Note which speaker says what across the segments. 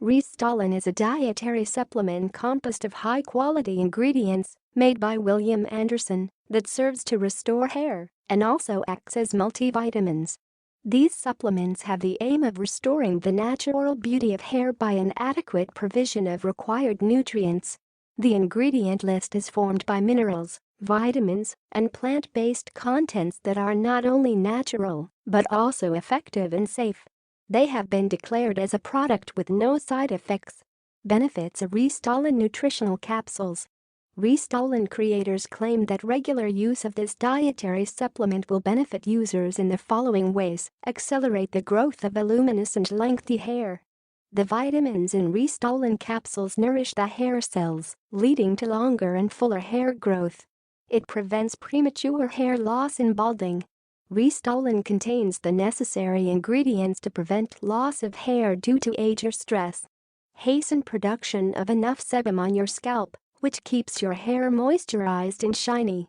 Speaker 1: Restolin is a dietary supplement composed of high-quality ingredients made by William Anderson that serves to restore hair and also acts as multivitamins. These supplements have the aim of restoring the natural beauty of hair by an adequate provision of required nutrients. The ingredient list is formed by minerals, vitamins, and plant-based contents that are not only natural but also effective and safe. They have been declared as a product with no side effects. Benefits of Restolin Nutritional Capsules. Restolin creators claim that regular use of this dietary supplement will benefit users in the following ways: accelerate the growth of voluminous and lengthy hair. The vitamins in Restolin capsules nourish the hair cells, leading to longer and fuller hair growth. It prevents premature hair loss and balding. Restolin contains the necessary ingredients to prevent loss of hair due to age or stress. Hasten production of enough sebum on your scalp, which keeps your hair moisturized and shiny.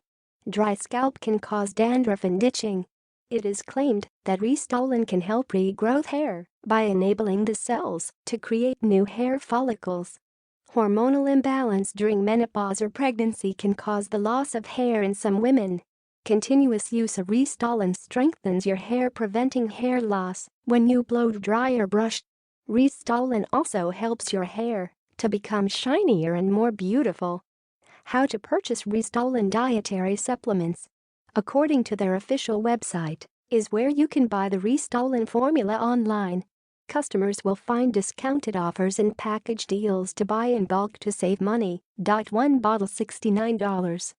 Speaker 1: Dry scalp can cause dandruff and itching. It is claimed that Restolin can help regrowth hair by enabling the cells to create new hair follicles. Hormonal imbalance during menopause or pregnancy can cause the loss of hair in some women. Continuous use of Restolin strengthens your hair, preventing hair loss when you blow dry or brush. Restolin also helps your hair to become shinier and more beautiful. How to purchase Restolin dietary supplements. According to their official website, is where you can buy the Restolin formula online. Customers will find discounted offers and package deals to buy in bulk to save money. One bottle $69.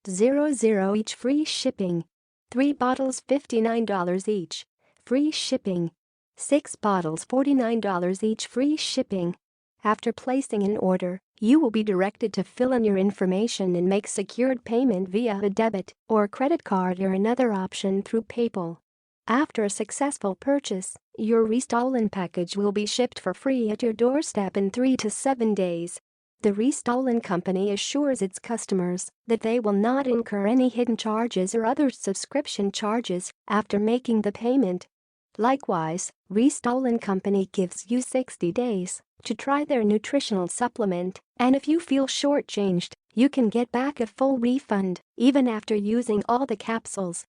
Speaker 1: 00 each, free shipping. 3 bottles $59 each, free shipping. 6 bottles $49 each, free shipping. After placing an order, you will be directed to fill in your information and make secured payment via a debit or credit card or another option through PayPal. After a successful purchase, your Restolin package will be shipped for free at your doorstep in 3 to 7 days. The Restolin company assures its customers that they will not incur any hidden charges or other subscription charges after making the payment. Likewise, Restolin company gives you 60 days to try their nutritional supplement, and if you feel shortchanged, you can get back a full refund even after using all the capsules.